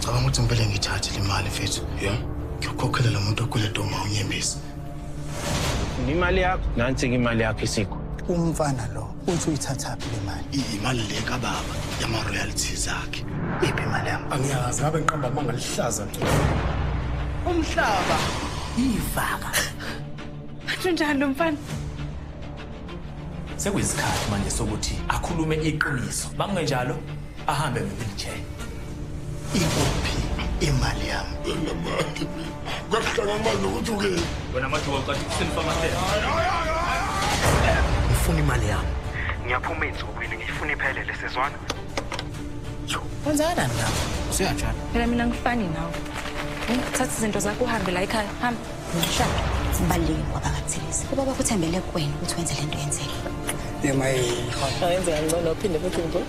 Ngicabanga ukuthi ngempela ngithathe le mali mfethu. Yeah. Ngiyokhokhela lo muntu okule doma unyembezi. Imali yakho nansi imali yakho isikho. Umfana lo uthi uyithathaphi le mali? Imali le kababa yama royalties akhe. Iphi imali yami? Angiyazi ngabe ngiqamba amanga lihlaza nje. Umhlaba ivaka. Athi njalo mfana. Sekuyisikhathi manje sokuthi akhulume iqiniso. Makungenjalo ahambe nge-wheelchair. Ikuphi imali yami? Kabuhlanga imali nokuthi uke. Wena manje waqathi kusinifa amahlelo. Ngifuna imali yami. Ngiyaphuma ensukwini ngifuna iphelele sezwana. Wenzani lapho? Siyajana. Phela mina ngifani nawe. Thatha izinto zakho uhambe la ekhaya. Hamba. Ngishaka sibalulekile ngoba kaThilisi. Ubaba kuthembele kuwena ukuthi wenze lento yenzeke. Ayenze kancane uphinde futhi nje.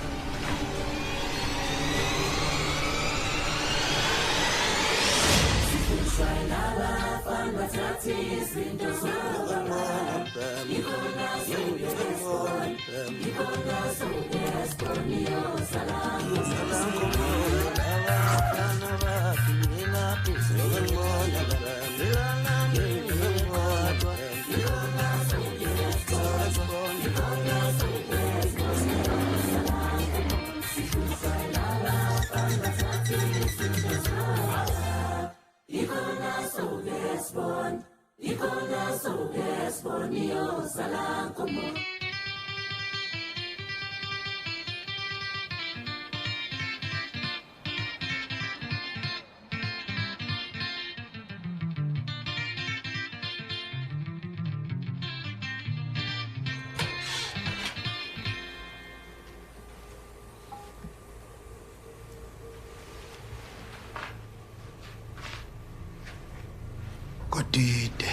Kodide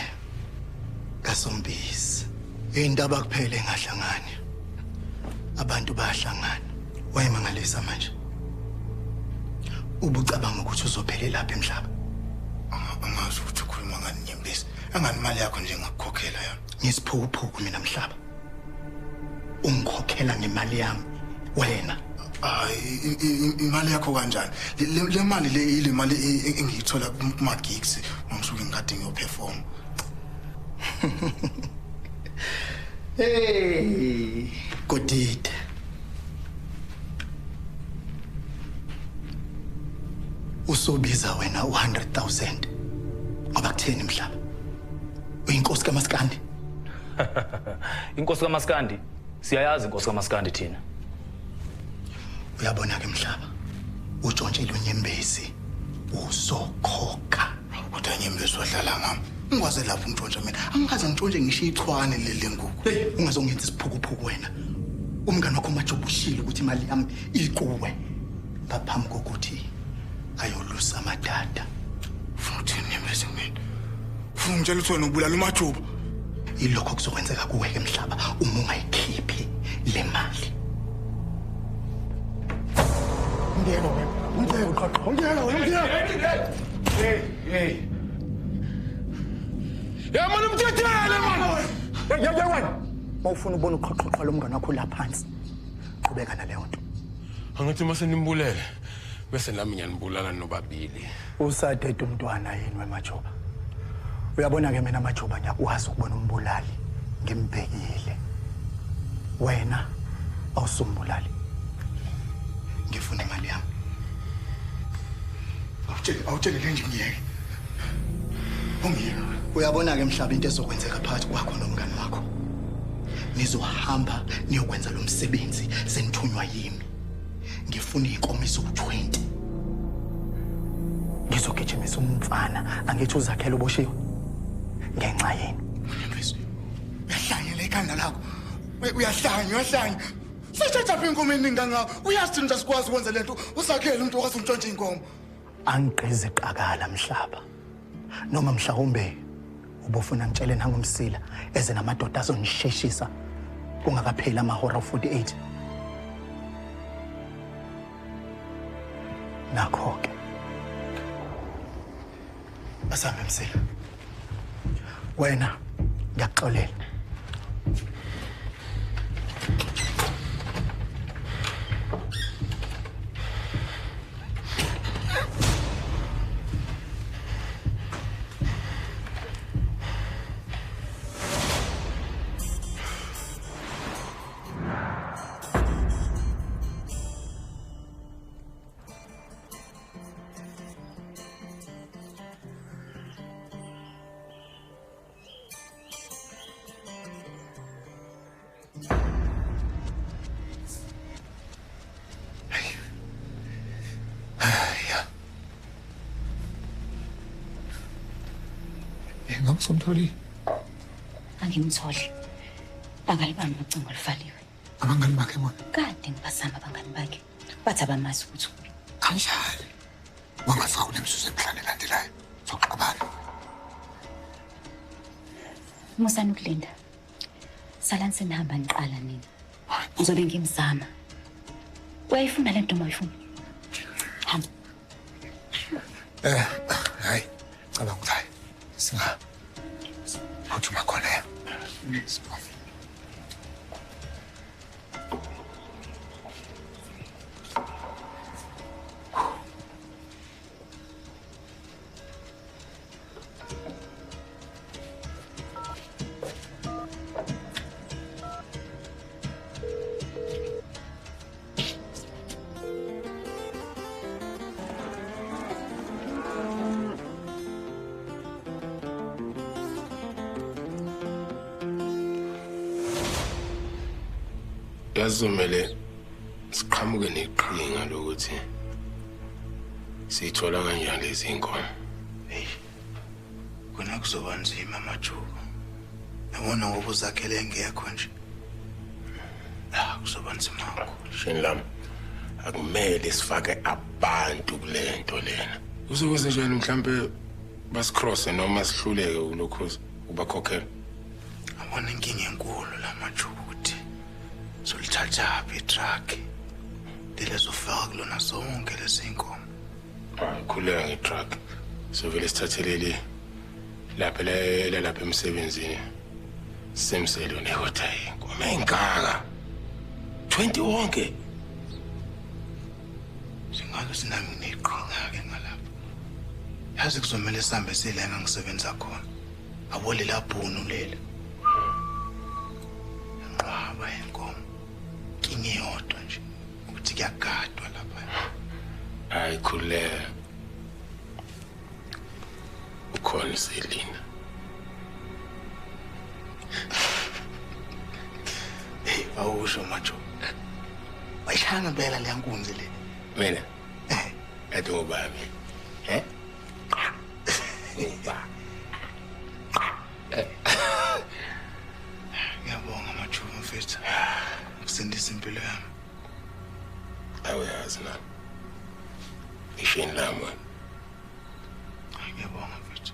kaSombisi indaba kuphele ngahlangani abantu bayahlangana wayemangalisa manje ubucabanga ukuthi uzophelela lapha emhlaba Angazi ukuthi ukhuluma ngani Nyembezi. Angani imali yakho nje ngakukhokhela yona. ngisiphukuphuku mina mhlaba ungikhokhela ngemali yami wena Imali yakho kanjani? Le mali le ile mali engiyithola kuma gigs ngisuke ngikade ngiyoperform. Hey Kodide usobiza wena 100,000 ngoba kutheni mhlaba uyinkosi kaMaskandi Inkosi kaMaskandi siyayazi inkosi kaMaskandi thina. uyabona ke mhlaba utshontshele unyembezi uzokhokha Kodwa Nyembezi wadlala ngami. Ngikwaze lapho ngitshontsha mina. Angikaze ngitshontshe ngisho ichwane le nguku. hey ungazongenza isiphukuphuku wena umngane wakho majobu ushilo ukuthi imali yami ikuwe ngaphambi kokuthi ayolusa amadada Futhi Nyembezi mina. Ufuna ngitshela ukuthi wena ubulala uMajuba. ilokho kuzokwenzeka kuwe ke mhlaba uma ungayikhiphi le mali Ngiyena wena. Ungiyena uqhaqha. Ungiyena wena. Hey. Ya mana mthethele mana. Ya wena. Mawufuna ubona uqhoqhoqho lomngane wakho la phansi. Qhubeka naleyo nto. Angithi mase nimbulele bese nami ngiyanibulala nobabili. Usadede umntwana yini weMajuba? Uyabona ke mina Majuba ngiyakwazi ukubona umbulali ngimbhekile. Wena awusumbulali. ngifuna imali yami Awutshele nje ngiyeke. Ungiyena. uyabona ke mhlaba into ezokwenzeka phakathi kwakho nomngane wakho nizohamba niyokwenza lo msebenzi senithunywa yimi ngifuna izinkomiso u20 ngizogijimisa umfana angithi uzakhela uboshiwe ngenxa yini Uyahlanya ekhanda lakho. Uyahlanya. Sithatha inkomo eningi kangaka. Uyazi nje sikwazi ukwenza lento. Usakhela umuntu okwazi umntshontsha inkomo. angiqize qakala mhlaba noma mhlawumbe ubufuna ngitshele nangomsila eze namadoda azonisheshisa kungakapheli amahora 48 nakho ke asambe msila wena ngiyaxolela Ya. Ngamsomtholi. Angimtholi. Bangalibani ucingo olufaliwe. Abangani bakhe bona. Kade ngibasama abangani bakhe. Bathi abamazi ukuthi uphi. Kanjani? Wangafaka unemsuzo emhlane landelayo. Soxabana. Musani ukulinda. Salani senihamba niqala nini. Ngizobe ngimzama. Uyayifuna le nto mayifuna. Hamba. Hayi. Cabanga ukuthi hayi. Singa. Uthuma khona ya. Yazomele siqhamuke neqhinga lokuthi sithola kanjani lezi inkomo. Hey. Kona kuzoba nzima majuba. Yabona ngoba uzakhele ngekho nje. Kuzoba nzima kakhulu. Shenlam. Akumele sifake abantu kulento lena. Uzokwenza njani mhlambe basicross noma sihluleke kulokho ubakhokhela? Abona inkinga enkulu la majuba ukuthi solithatha itruck. Lelezofaka kulona zonke lezi inkomo. Khuleka ngetruck. Sovele sithathelele lapha emsebenzini. Semselo nehotayi. Kuma ingaka. 20 wonke. Singabe sinami neqhinga ke ngalapha. Yazi kuzomela sihambe silenga ngisebenza khona. Abole labhunu lela. Nqaba inkomo. Kinye yodwa nje ukuthi kuyagadwa lapha. Hayi khuleka. Ukhona Selina. Awusho macho. Wayishanga bela le nkunzi le. Mina. Athi ngobani? Uba. Ngiyabonga macho mfethu. Ukusindisa impilo yami. Awayazi na. Ishini lami. Ngiyabonga mfethu.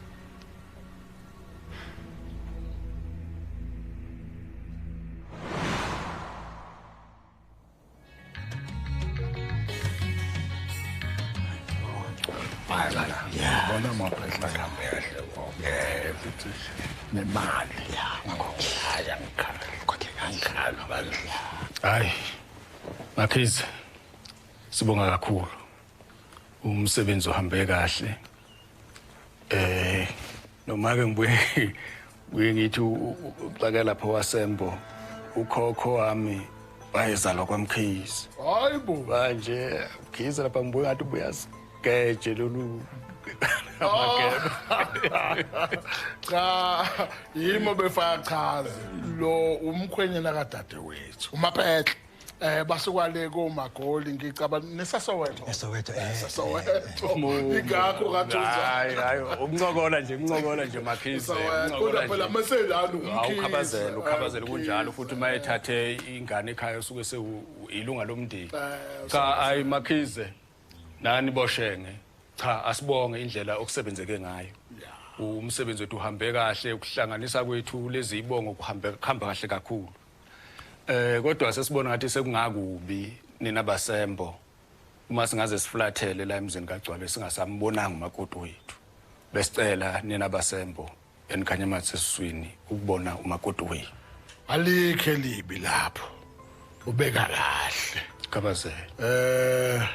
Bona amaphepha kahle ngoba futhi nemali yakho. Haya ngikhala kodwa ngikhala balo. Hayi. Makhize. Sibonga kakhulu. Umsebenzi uhambe kahle. Noma ke ngibuye ngithi uxaka lapha wasembo ukhokho wami wayezalwa kwaMkhize. Hayibo. Manje Mkhize lapha ngibuye ngathi ubuyazigeje lolu amakero. Cha, yimo befachaza lo umkhwenyana kadade wethu. Umaphethe. Basukwale koMagoli ngicabanga nesasowetho. Nesowetho Nesowetho. Ingakho kathuza. Hayi, ukuncokola nje Makhize. Kodwa phela maselana umkhize. Ukhabazela kunjalo futhi mayethathe ingane ekhaya usuke seyilunga lomndeni. Cha, ayi Makhize. Nani boshenge. Cha, asibonge indlela okusebenzeke ngayo. Umsebenzi wethu uhambe kahle, ukuhlanganisa kwethu lezi ibongo kuhamba kahle kakhulu. Kodwa sesibona ngathi sekungakubi nina basembo uma singaze siflathele la emzini kaGcwale singasambonanga umakoti wethu. Besicela nina basembo enikhanya mathe siswini ukubona umakoti wethu. Alikhe libi lapho. Ubeka kahle. Kabazela.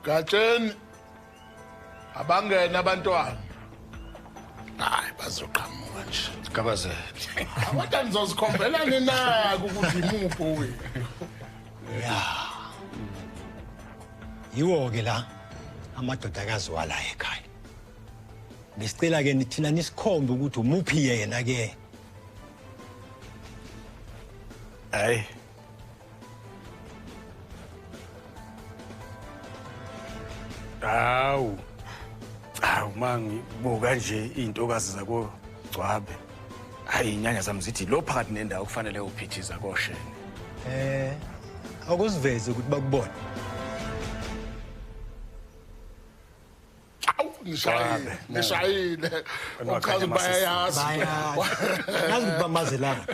Gatsheni abangena abantwana. Hayi bazoqhamuka nje. Kabazela. Abantwana nizozikhombela nina ukuthi imupho wethu. Yiwo ke la amadodakazi wala ekhaya. Besicela ke nithina nisikhombe ukuthi umuphi yena ke. Hawu mangibuka nje intokazi zako Gcwabe. Hayi inyanya zami zithi lo phakathi nendawo kufanele uphithiza koshene. Akuziveze ukuthi bakubona. Nishayile. Uchaza bayayazi. Nazi ukubamazelana.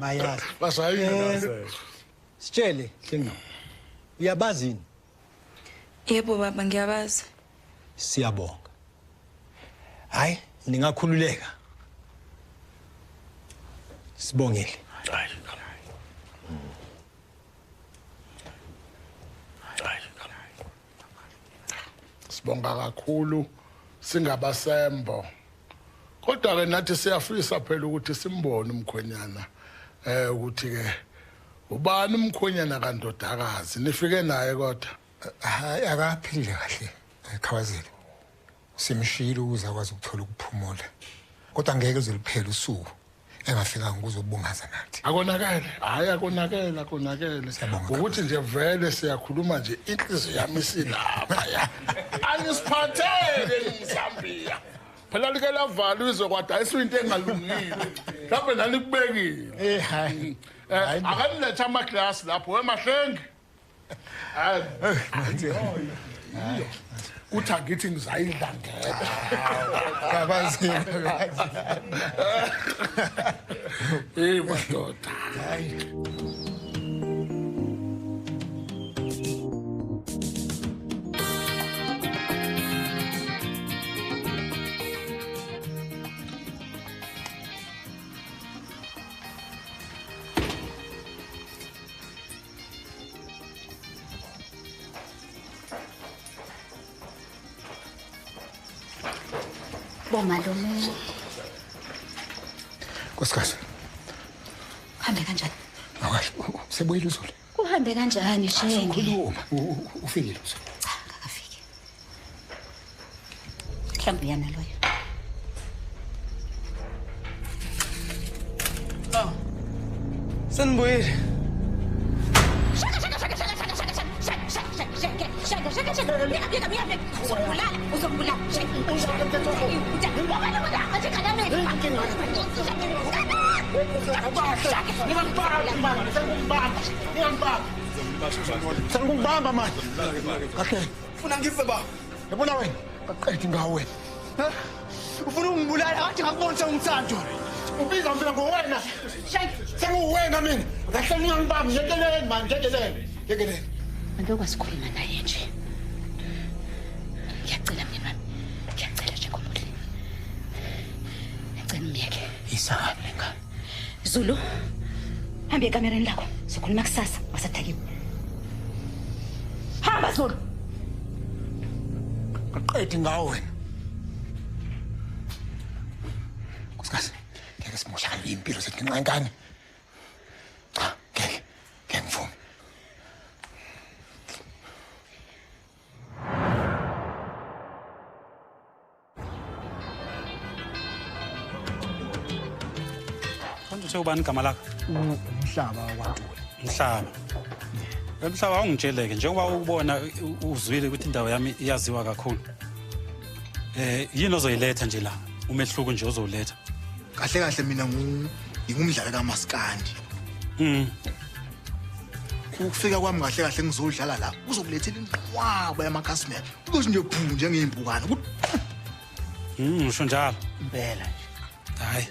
Bayazi. Bashayile. Sitshele Hlengi. Uyabazini? Yebo baba ngiyabazi. Siyabonga. Hayi, ningakhululeka. Sibongele. Hayi. Sibonga kakhulu singabasembo. Kodwa ke nathi siyafisa phela ukuthi simbone umkhwenyana ukuthi ke ubani umkhwenyana kaNdodakazi nifike naye kodwa. Hayi akaphile kahle ekhawazile. Simshilo ukuze akwazi ukuthola ukuphumula. Kodwa ngeke uzeliphela usuku engafika ngikuzobungaza nathi. Akonakele. Hayi akonakele. Ukuthi nje vele siyakhuluma nje inhliziyo yami isilapha ya. Anisiphathele eMzambia. Phela like lavala izokwathi ayiswinto engalungile. Mhlawumbe nani kubekile. Hayi. Akaniletha amaglass lapho weMahlengi. Uthi angithi ngizayidla ngeke. Kabazi. Madoda. Bomalume. Nkosikazi. Kuhambe kanjani? Akahle sebuyile uzole. Kuhambe kanjani Shenge? Ufikile uzole. Cha, akafiki. Mhlawumbe yana loyo. Sanibuyile. Sengibamba manje. Kahle. Ufuna ngife ba? Yabona wena, aqedi ngawe. Ufuna ungibulala athi ngakubona sengumthando. Ubiza mina ngowena. Senguwena mina. Kahle ngiyangibamba njekeleni manje, njekeleni. Andokwazi ukukhuluma naye nje. Ngiyacela mina wami. Ngiyacela nje ngomuhle. Ngicela umyeke. Isahani lenga. Zulu. Hamba ekamereni lakho. Sikhuluma kusasa, wasethakiwe. Hamba Zulu. Aqedi ngawe wena. Nkosikazi, ngeke simoshakale impilo zethu ngenxa yenkani. Cha, ngeke ngivumi. Konje ubani igama lakho? Umhlaba wakwaNtuli. Mhlaba. Emhlaba ungitsheleke njengoba ubona uzwile ukuthi indawo yami iyaziwa kakhulu. Yini ozoyiletha nje la? Umehluko nje ozoletha. Kahle mina ngingumdlali kaMaskandi. Ukufika kwami kahle ngizodlala la. Uzokulethela inqwaba yamakhasimende. Ukuthi nje phu njengeimpukana. Usho njalo. Impela nje. Hayi.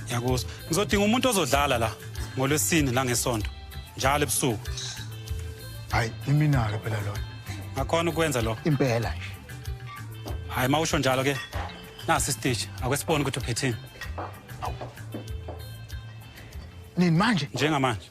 Ngiyakuzwa. Ngizodinga umuntu ozodlala la ngoLwesine la ngesonto. Njalo ebusuku. Hayi, imina ke phela lo. Ngakhona ukwenza lo. Impela nje. Hayi mawusho njalo ke. Nasi stage. Akwesibona ukuthi uphethini. Nini manje? Njengamanje.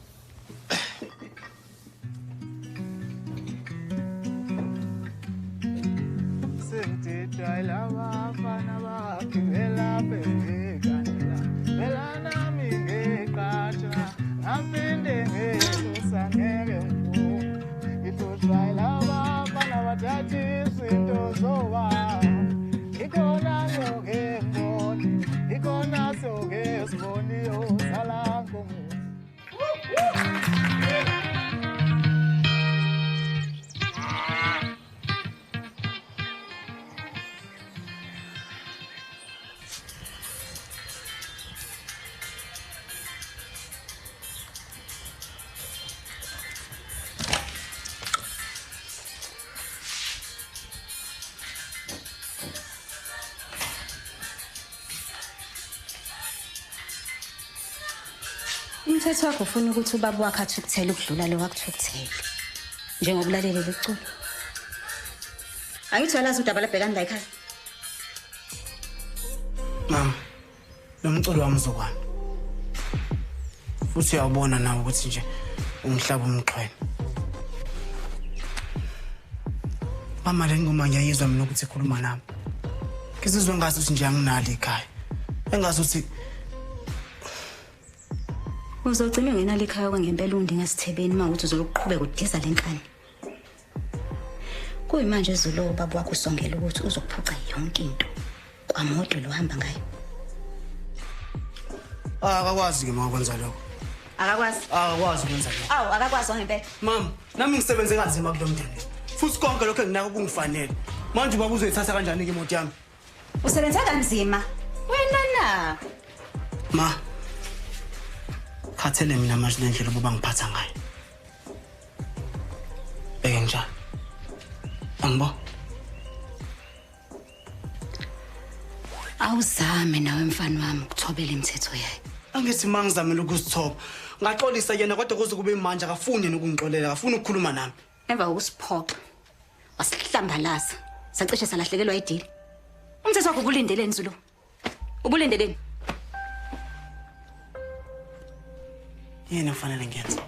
Umthetho wakho ufuna ukuthi ubaba wakhe athukuthele ukudlula lo wakuthukuthele. Njengokulalela leculo. Angithola udaba labhekana la ekhaya. Mama, lo mculo wami uzokwana. Futhi uyabona nawe ukuthi nje umhlaba umxhwele. Mama le ngoma ngiyayizwa mina ukuthi ikhuluma nami. Ngizizwe ngathi ukuthi nje anginali ekhaya. Engazi ukuthi uzogcina ngenali ekhaya kwangempela undinga sithebeni mawuthi uzoqhubeka udiza lenkani. Kuyimanje Zulu ubaba wakho usongela ukuthi uzokuphuca yonke into. Kwamoto lo hamba ngayo. Akakwazi ke makwenza lokho. Akakwazi. Akakwazi ukwenza lokho. Awu akakwazi ngempela. Mama, nami ngisebenze kanzima kulo mndeni. Futhi konke lokho enginako kungifanele. Manje ubaba uzoyithatha kanjani ke imoto yami? Usebenza kanzima. Wena na. Ma. Khathele mina manje lendlela ubaba ngiphatha ngayo. Beke njalo. Angibo. Awuzame nawe mfana wami ukuthobela imithetho yakhe. Angithi mangizamela ukuzithoba. Ngaxolisa yena kodwa kuze kube manje akafuni ukungixolela, akafuni ukukhuluma nami. Emva kokusiphoxa. Wasihlambalaza. Sacishe salahlekelwa idili. Umthetho wakho ubulindeleni Zulu. Ubulindeleni. Yena kufanele ngiyenze.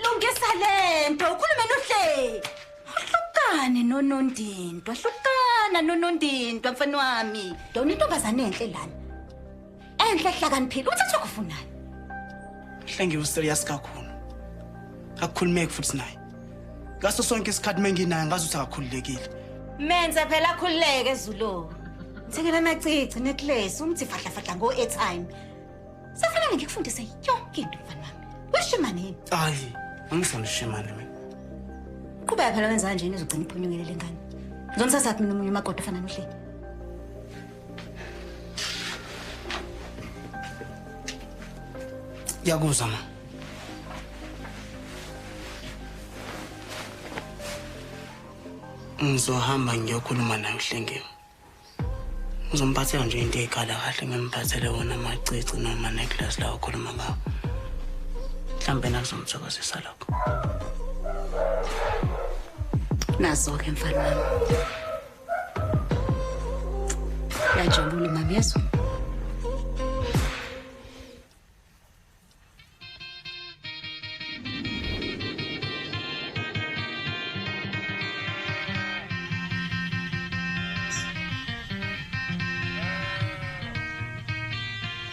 Lungisa lento, ukhulume nohle. Ahlukane nonondinto, ahlukana nonondinto mfana wami. Dawuna intombazane enhle lana. Enhle hlakaniphile, umthetho wakho ufunani? Hlengi userious kakhulu. Akukhulumeki futhi naye. Ngaso sonke isikhathi menginayo ngazi ukuthi akakhululekile. Menze phela akhululeke Zulu. Ngithekela amacici necklace umthi fahla ngo airtime. Safanele ngikufundise yonke into mfana wami. Weshimane yini? Hayi, angisona shimane mina. Kuba phela wenza nje izogcina iphunyukele lengane. Ngizomsasa mina umunye umagodo ofana nohle. Yakuzwa ma. Ngizohamba ngiyokhuluma naye uHlengiwe. Ngizomphathela nje into ekhala kahle ngimphathele wona amacici noma necklace la ukhuluma ngawo. Mhlambe nakuzomthokozisa lokho. Nazo-ke mfana wami. Yajabula mami yeso.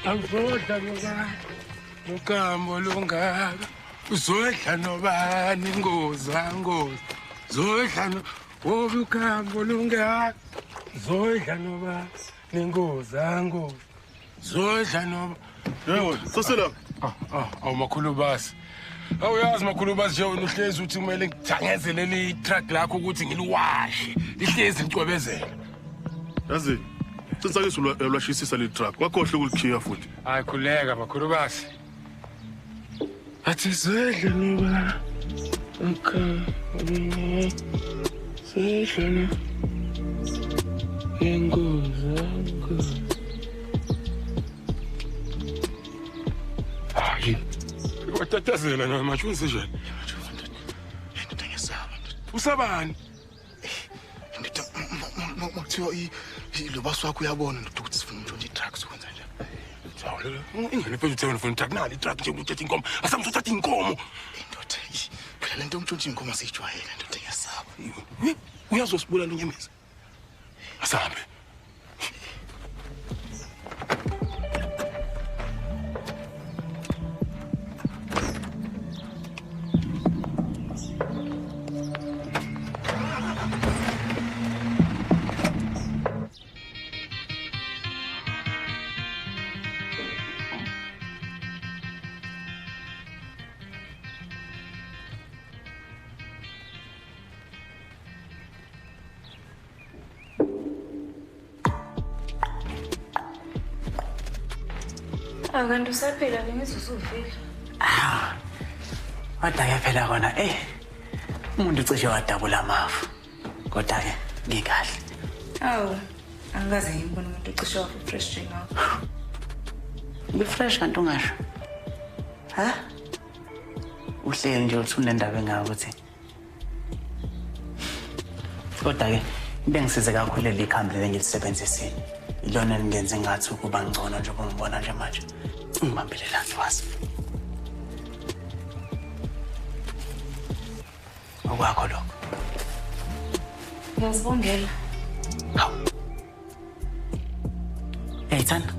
Angizodla noba ukambo lungaka uzodla nobani ngoza zodla no wobe ukambo lungaka zodla noba ningoza zodla noba yebo sosela awumakhulu basi awuyazi makhulu basi nje wena uhlezi uthi kumele ngijangezele le truck lakho ukuthi ngiliwashe lihlezi licwebezela yazi Sensake lwashisisa le truck. Wakhohle ukulikhiya futhi. Hayi khuleka makhulukazi. Athi zedle noba. Okay. Zedle. Yengoza. Hayi. Watatazela na machunze nje. Into ngesaba. Usabani? Makuthiwa lo boss wakho uyabona ukuthi sifuna untshontsha i-drugs ukwenza nje. Jawule, ingane phezulu uthena ufuna i-drug nali i-drug nje uthatha inkomo. Asamthu uthatha inkomo. Indoda, phela lento umtshontsha inkomo asijwayele ndoda ngiyasaba. Uyazosibulala unyemeza. Asambe. Akanti usaphila bengizuzuvile. Wada phela kona umuntu ucishe wadabula amafu. Kodwa ke ngikahle. Awu, angikaze ngibone umuntu ucishe wafa fresh njengawo. Ngifresh kanti ungasho. Ha? Uhleli nje uthi unendaba engaka ukuthi. Kodwa-ke into engisize kakhulu leli khambi leli engilisebenzisile. Ilona lingenze ngathi ukuba ngcono nje ngibona nje manje. Ngibambile la ngiwazi. Okwakho lokho. Ngiyazibongela. Hawu. Hey Thanda.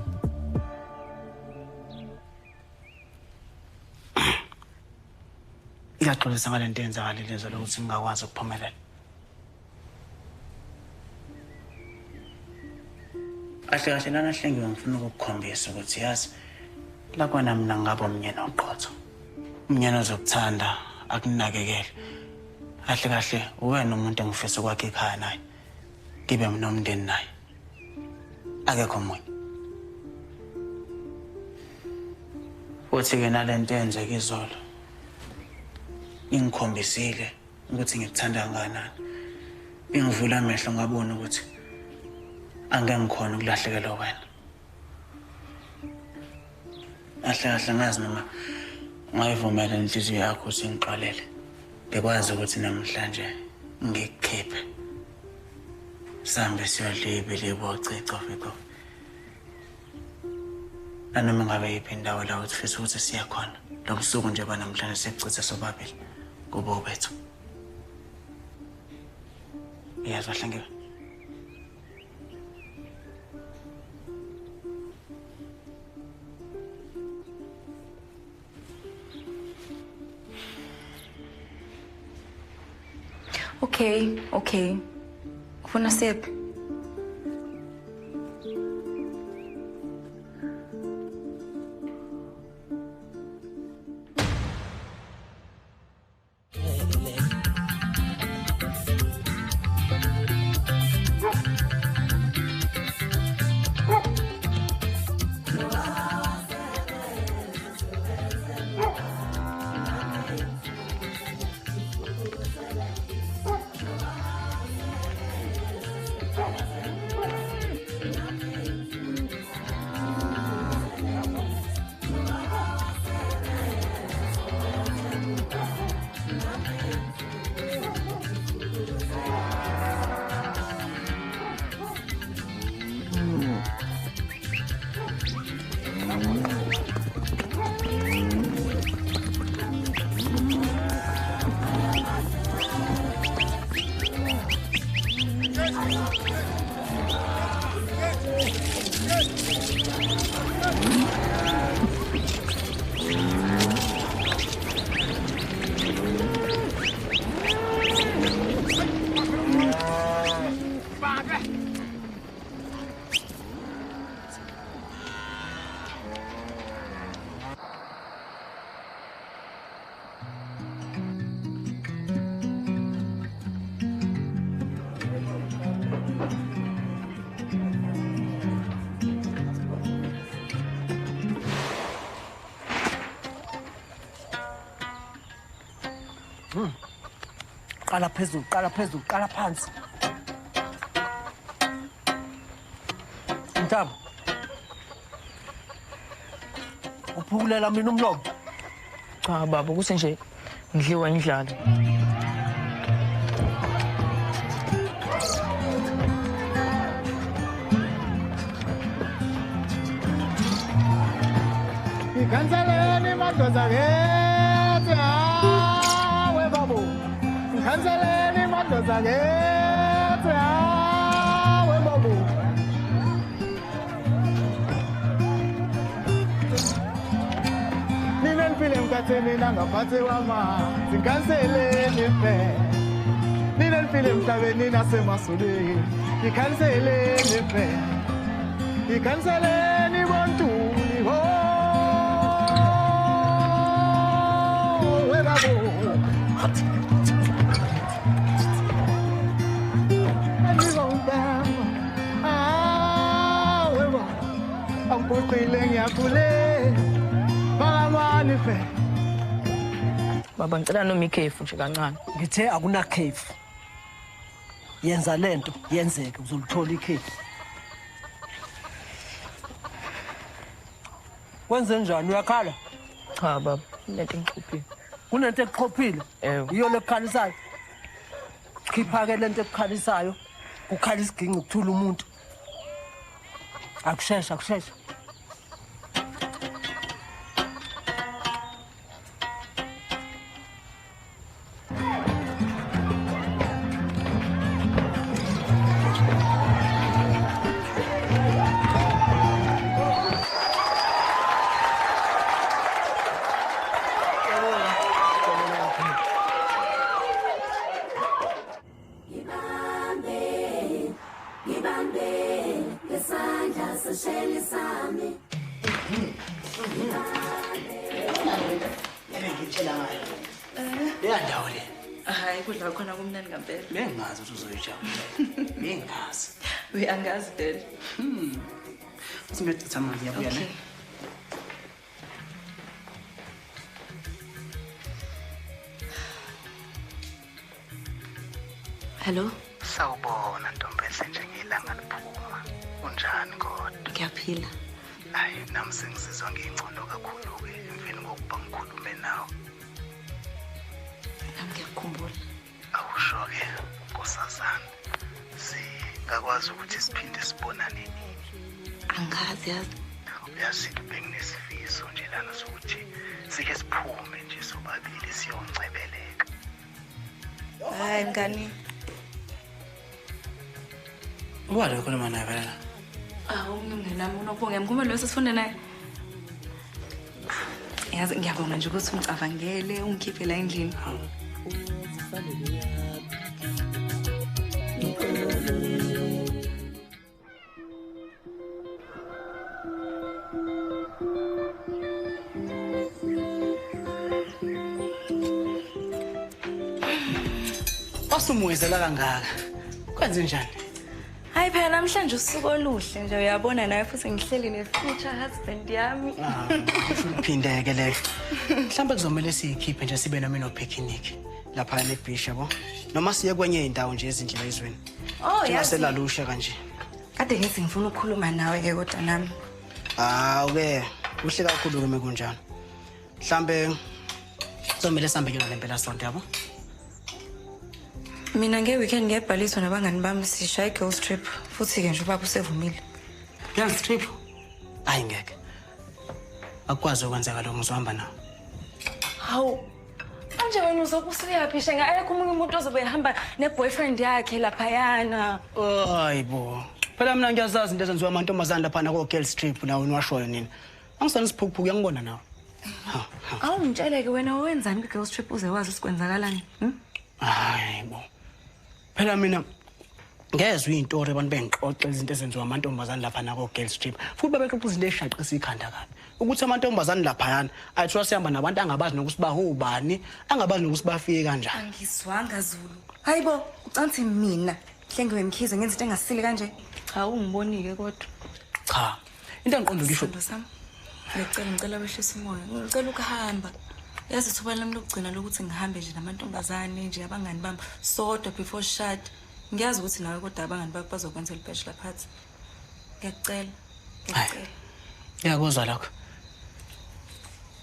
Ngiyaxolisa ngale nto eyenzakalile lezo lokuthi ngingakwazi ukuphumelela. Kahle nanahlengiwe ngifuna ukukukhombisa ukuthi yazi la kwana mina ngaba umnyeni oqotho. Umnyeni ozokuthanda akunakekele. Kahle uwena umuntu engifisa ukwakha ekhaya naye. Ngibe nomndeni naye. Akekho omunye. Futhi-ke nalento eyenzeka izolo. Ingikhombisile ukuthi ngikuthanda kangakanani. Ingivula amehlo ngabona ukuthi angeke ngikhona ukulahlekelwa wena. Kahle ngazi noma ngayivumela inhliziyo yakho ukuthi ngixolele. Ngikwazi ukuthi namhlanje ngikukhiphe. Sambe siyodla ibili bochicho fiko. Nanoma ngabe yiphi indawo la uthi ufisa ukuthi siya khona. Lo busuku nje banamhlanje sekucithe sobabili kubo bethu. Iyazwa Hlengiwe. Okay. Ufuna sephi? Qala phezulu, qala phansi. Ntaba. Uphukulela mina umlomo. Cha baba, ukuthi nje ngidliwa indlala. Ikhanseleni madoda kethi hawe babu. Ikhanseleni madoda kethi hawe babu. Nina nifile mkhatheni nangaphathi kwamanzi. Ikhanseleni mpe. Nina nifile emhlabeni nasemasuleni. Ikhanseleni mpe. Ikhanseleni bontuli ho. Baba ngicela noma ikhefu nje kancane. Ngithe akuna khefu. Yenza lento yenzeke uzolithola ikhefu. Kwenze njani uyakhala? Cha baba. Kunento engikuphile. Kunento ekuxhophile. Iyo lekhalisayo. Khipha ke lento ekukhalisayo. Ukhala isiginci ukuthula umuntu. Akushesha. Hayi kudla khona kumnandi ngempela. Bengazi ukuthi uzoyijabula. Bengazi. Angazi vele. Singachitha amanzi yabuya ne. Hello? Sawubona Ntombese njengilanga liphuma. Unjani kodwa? Ngiyaphila. Hayi nami sengisizwa ngingcono kakhulu ke emveni kokuba ngikhulume nawe. Ngiyakukhumbula. Awusho ke Nkosazana. Singakwazi ukuthi siphinde sibonane nini? Angazi yazi. Uyazi benginesifiso nje lana sokuthi sike siphume nje sobabili siyoncebeleka. Hayi ngani. Ubale ukhuluma naye phela. Umngenami unokubonga ngikume lo sifunda naye. Yazi ngiyabonga nje ukuthi ungicabangele ungikhiphe la endlini. Wasumuyezela kangaka. Kwenze njani? Hayi phela namhlanje usuku oluhle nje uyabona nawe futhi ngihleli ne-future husband yami. Uphindeke le. Mhlawumbe kuzomela siyikhiphe nje sibe nami no picnic lapha eBeach yabo. Noma siye kwenye indawo nje ezindlela ezweni. Selalusha kanje. Kade ngithi ngifuna ukukhuluma nawe ke kodwa nami. Okay. Kuhle kakhulu kimi kunjani. Mhlambe kuzomela sihambe kuyona lempela sonto yabo. Mina nge-weekend ngiyabhaliswa nabangani bami sishaya i-girls trip futhi-ke nje ubaba usevumile. Girls trip? Hayi ngeke. Akwazi ukwenzeka lo ngizohamba nawe. Hawu. Manje wena uzobe usuyaphi shenga ayekho umunye umuntu ozobe ehamba ne-boyfriend yakhe laphayana. Hayibo. Phela mina ngiyazazi into ezenziwa amantombazane lapha na ko-girls trip nawe niwashoyo nini. Angisani siphukuphuku uyangibona nawe. Awungitshele-ke wena wenzani kwi-girls trip uze wazi sikwenzakalani? Hayibo. Phela mina ngezwe izintori abantu bengixoxa izinto ezenziwa amantombazane lapha na ko-girls trip. Futhi babexoxa izinto ezishaqisa ikhanda kabi. Ukuthi amantombazane laphayana ayithiwa sihamba nabantu angabazi nokuthi bahubani, angabazi nokuthi bafike kanjani. Angizwanga Zulu. Hayibo, ucanthi mina hlengiwe Mkhize ngenza into engasile kanje. Cha ungibonike kodwa. Cha. Into engiqonda ngisho. Ngicela wehlisa umoya. Ngicela ukuhamba. Yazi ithuba lami lokugcina lokuthi ngihambe nje namantombazane nje abangani bami sodwa before shut. Ngiyazi ukuthi nawe kodwa abangani bakho bazokwenza i-bachelor party. Ngiyacela. Ngiyakuzwa lokho.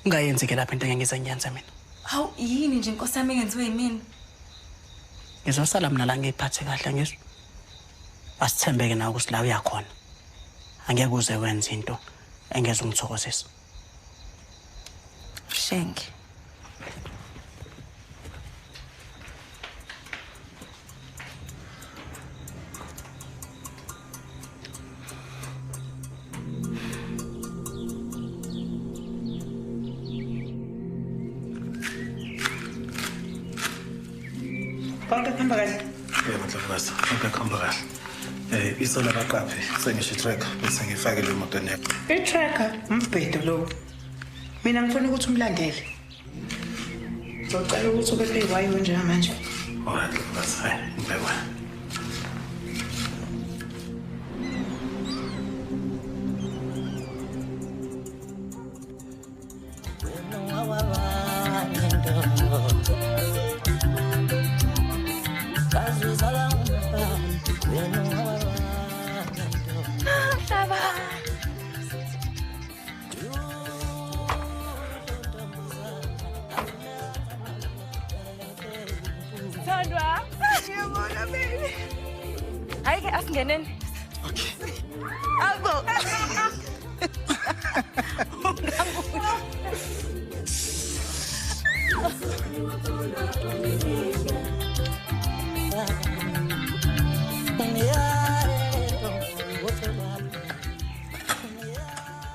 Ungayenzi ke lapha into engiyenza ngiyenza mina. Hawu yini nje inkosi yami engenziwe yimini? Ngizosala mina la ngiphathe kahle ngizwe. Asithembeke nawe ukuthi la uyakhona. Angeke uze wenze into engeze ungithokozisa. Shenge. Konke kuhamba kahle? Yebo Ndlovukazi, konke kuhamba kahle. Isola baqaphi, sengisho i-tracker bese ngifake le moto yakho. I-tracker? Umbhedo lo. Mina ngifuna ukuthi umlandele. Ngicela ukuthi ube phewayo njengamanje. Alright Ndlovukazi, hayi ngibekwa. ngeneni. Okay. Abo.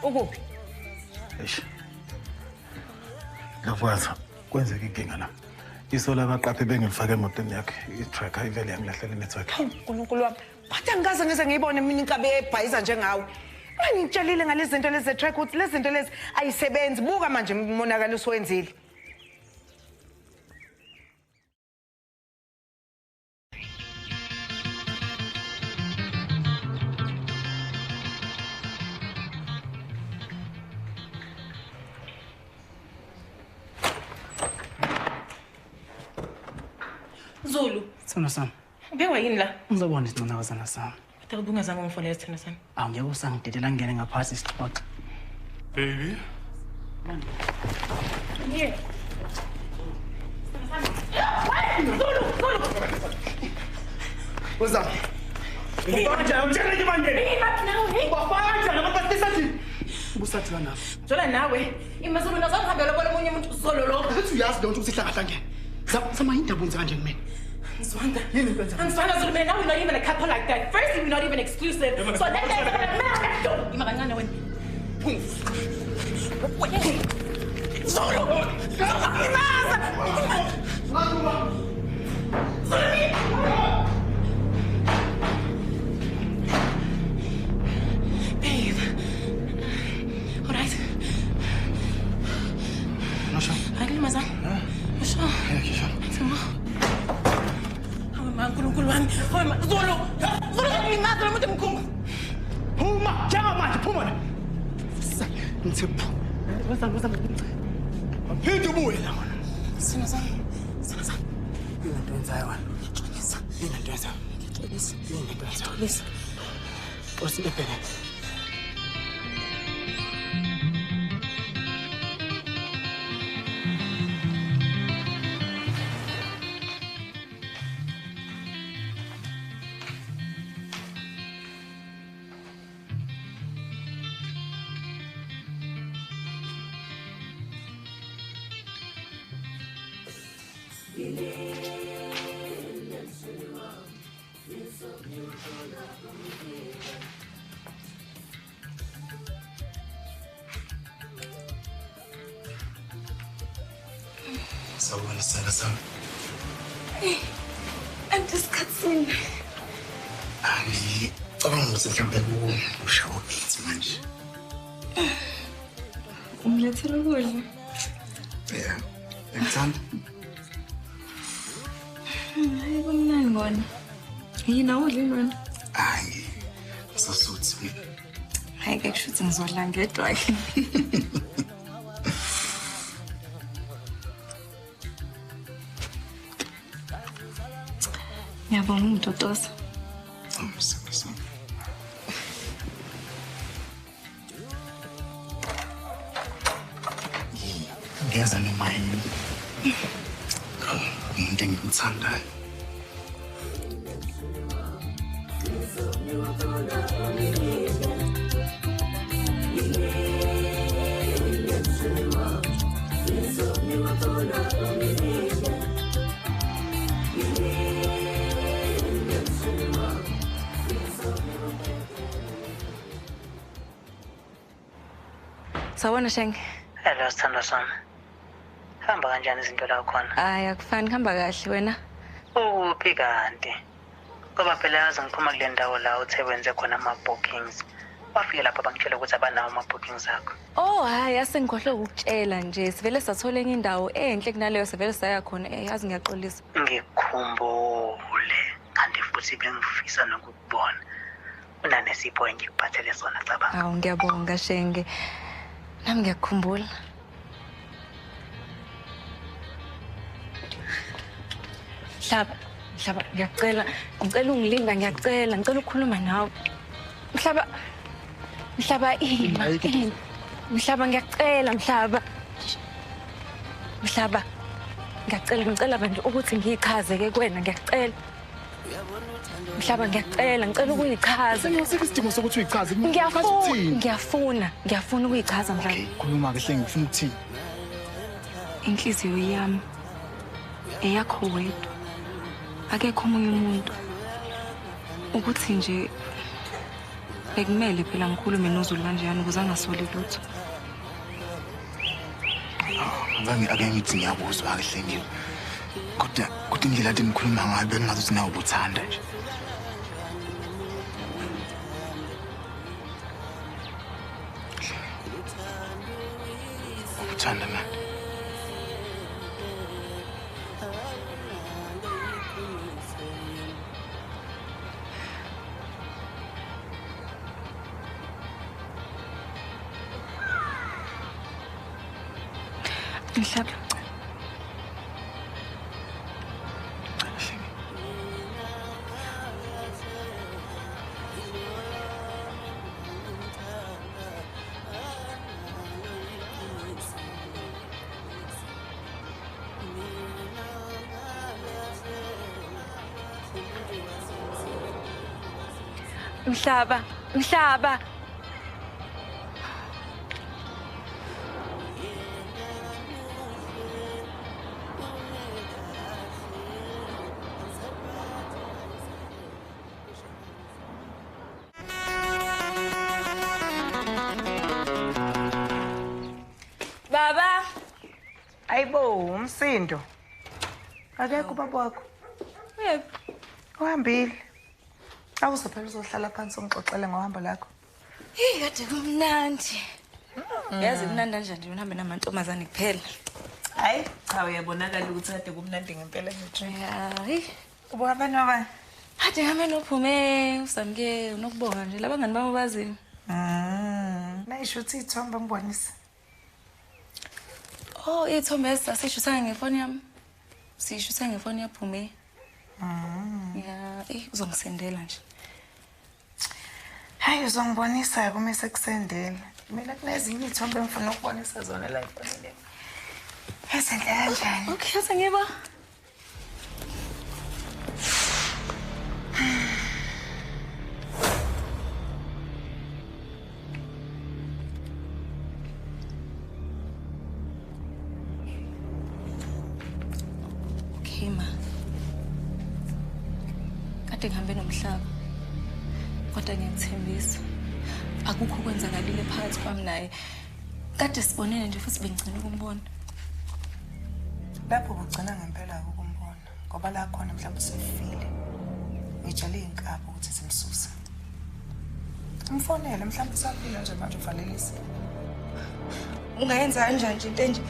Ukuphi? Eish. Ngafwaza kwenzeka inkinga la. Isola abaqaphi bengilifake emotweni yakhe. I-tracker ivele yangilahlela network. uNkulunkulu wami. Bathi angikaze ngize ngiyibone mina inkabe ebhayiza njengawe. Ngitshelile ngalezi zinto lezi ze-track ukuthi lezi zinto lezi ayisebenzi. Buka manje umonakalo uswenzile. Zulu. Sithando sami. Ubewa yini la? Ngizobona isinqinakazana sami. Kodwa ubungazange ungifonele sithando sami. Awu ngeke usangidedela ngene ngaphasi isixoxa. Baby. Yeah. Zulu. What's up? Ubusathi lana. Jola nawe. Imazulu uzahambela bona umunye umuntu uzolo lo. Uthi uyazi lonto ukuthi sihlangahlange. Zama indaba unze kanje kumina. Zwanda. Zulu, man, now we're not even a couple like that. First, we're not even exclusive. So then Imakancane wena. Zulu. Babe. All right. Masha. Hayi Masha. Kisha. uNkulunkulu wami. Zulu. Zulu ngimazi lo muntu mkhulu. Phuma, jama manje, phuma la. Ngithe phuma. Wasa. Aphinde ubuye la wena. Sina sami. Into enzayo wena. Into enzayo. Posi bebele. Sawubona sithanda sami. Andisikhatsini. Ngicabanga ukuthi mhlawumbe ushawo kithi manje. Ungilethele ukudla. Yeah. Ngithanda. Hayi kumnandi ngona. Yini awudli wena? Hayi. Sasuthi. Hayi ke kusho ukuthi ngizodla ngedwa. Ngiyabonga umdodosa. Ngeza noma yini. Umuntu engimthandayo. Sawona Shenge. Hello sithando sami. Hamba kanjani izinto la khona? Hayi akufani kuhamba kahle wena. Uphi kanti? Ngoba phela yazi ngiphuma kule ndawo la uthe wenze khona ama-bookings. Wafike lapha bangitshela ukuthi abanawo ama-bookings akho. Oh hayi asengikhohle ukutshela nje sivele sathola enye indawo enhle kunaleyo sivele saya khona yazi ngiyaxolisa. Ngikhumbule kanti futhi bengifisa nokukubona. Unanesipho engikuphathele sona cabanga. Hawu ngiyabonga Shenge. Nami ngiyakukhumbula. Mhlaba ngiyacela ungilinda ngiyacela ngicela ukukhuluma nawe. Mhlaba ini. Mhlaba ngiyacela Mhlaba. Ngicela bandla ukuthi ngiyichaze ke kuwena ngiyacela. Mhlaba ngicela ukuyichaza. Sengiyosikho isidingo sokuthi uyichaze. Ngiyafuna ukuyichaza Mhlaba. Khuluma kahle ngifuna ukuthini. Inhliziyo yami eyakho wedwa. Akekho omunye umuntu. Ukuthi nje bekumele phela ngikhulume noZulu kanjani ukuze angasoli lutho. Ake ngithi ngiyakuzwa kahle nje. Kodwa indlela athi nikhuluma ngayo bengazuthi nawe ubuthanda nje. Ubuthanda man. Mhlaba. Mhlaba. Baba. Ayibo, umsindo. Akekho ubaba wakho. Yebo. Uhambile. Awuzophela uzohlala phansi ungixoxele ngohambo lakho. Kade kumnandi. Yazi kumnandi kanjani nje uhambe namantombazane kuphela. Hayi, cha uyabonakala ukuthi kade kumnandi ngempela nje. Hayi. Ubuhamba nobani? Kade ngihambe noPhume, uSamke, unokubonga nje labangani bami bazini. Nayisho ukuthi ithomba ngibonisa. Oh, ithombe sasishutha ngefoni yami. Sishutha ngefoni yaPhume. Ya, uzongisendela nje. Hayi uzongibonisa kuma sekusendela. Mina kunezinye ithombe engifuna ukubonisa zona la efonini. Esenhle kanjani? Okay, sengiba. Okay ma. Kade ngihambe nomhlaba. Kodwa ngiyakthembisa akukho kwenzakalile phakathi kwami naye. Kade sibonene nje futhi bengicela ukumbona. Lapho ugcina ngempela ukumbona ngoba la khona mhlawumbe usefile. Ngijale inkaba ukuthi simsusa. Umfonele mhlawumbe usaphila nje manje uvalelisa. Ungayenza kanjani nje into enje?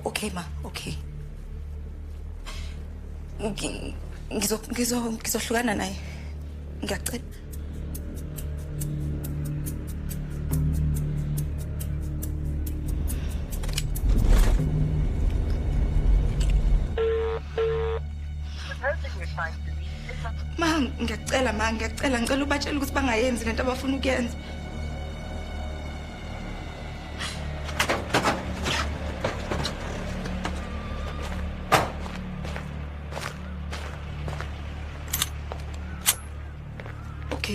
Okay ma, okay. Ngizohlukana naye. Ngiyacela. Ngiyacela ngicela ubatshela ukuthi bangayenzi lento abafuna ukuyenza.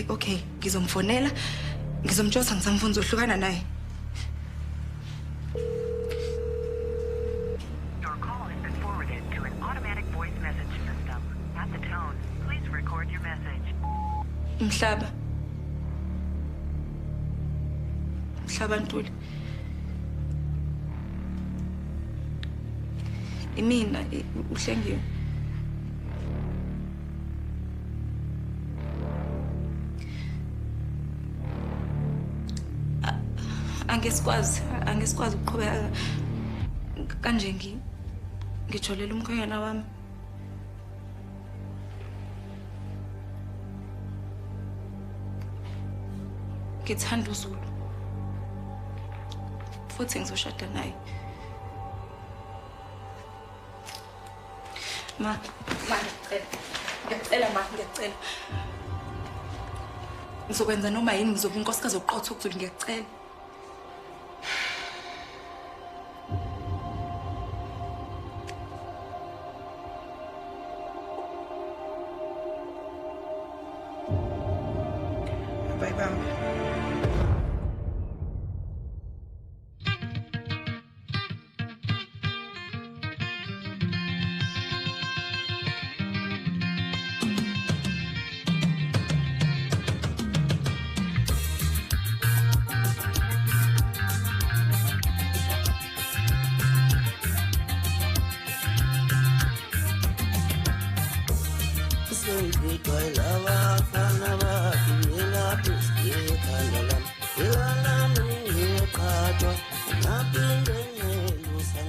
Okay, ngizomfonela. Ngizomtshela ngisamfuna uzohlukana naye. Your call has been forwarded to an automatic voice message system. At the tone, please record your message. Mhlaba Ntuli. Imina uhlengiwe. Angesikwazi ukuqhubeka kanje ngijolela umkhwenyana wami. Ngithanda uZulu. Futhi ngizoshada naye. Ngiyacela. Ngizokwenza noma yini ngizoba inkosikazi oqotho ukuZulu ngiyacela. Bye bye. Naphinde ngelusa